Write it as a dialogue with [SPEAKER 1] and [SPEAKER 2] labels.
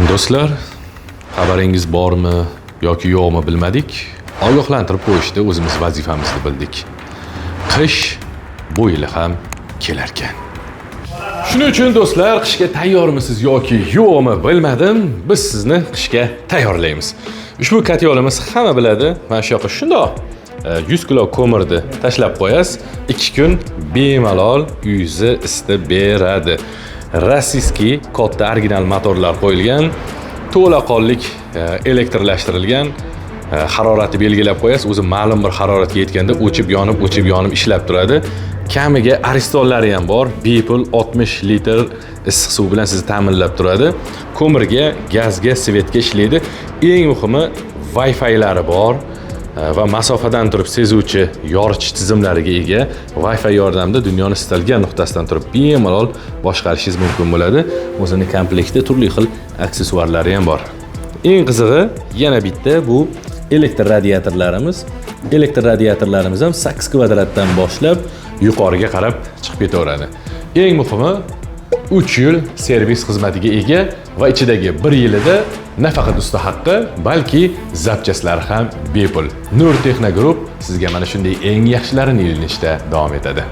[SPEAKER 1] Do'stlar, xabaringiz bormi yoki yo'qmi bilmadik. Ogohlantirib qo'yishda o'zimiz vazifamizni bildik. Qish bu yil ham kelar ekan. Shuning uchun do'stlar, qishga tayyormisiz yoki yo'qmi bilmadim, biz sizni qishga tayyorlaymiz. Ushbu katyolimiz hamma biladi. Mana shu yoqqa shundoq 100 kilo ko'mirni tashlab qo'yasiz, 2 kun bemalol uyingizni isitib beradi. Rossiyskiy katta original motorlar qo'yilgan, to'laqonlik elektrlashtirilgan, harorati belgilab qo'yasiz, o'zi ma'lum bir haroratga yetganda o'chib yonib ishlab turadi. Kamiga aristollari ham bor. Bepul 60 litr issiq suv bilan sizni ta'minlab turadi. Ko'mirga, gazga, svetga ishlaydi. Eng muhimi Wi-Fi'lari bor va masofadan turib sezuvchi yoritish tizimlariga ega. Wi-Fi yordamida dunyoni istalgan nuqtasidan turib bemalol boshqarishingiz mumkin bo'ladi. O'zining komplektida turli xil aksessuarlari ham bor. Eng qizig'i yana bitta bu elektr radiatorlarimiz. Elektr radiatorlarimiz ham 8 kvadratdan boshlab yuqoriga qarab chiqib ketaveradi. Eng muhimi 3 yil servis xizmatiga ega va ichidagi 1 yilida nafaqat usta haqqi, balki zapchaslari ham bepul. Nur Texno Group sizga mana shunday eng yaxshilarini ilinishda davom etadi.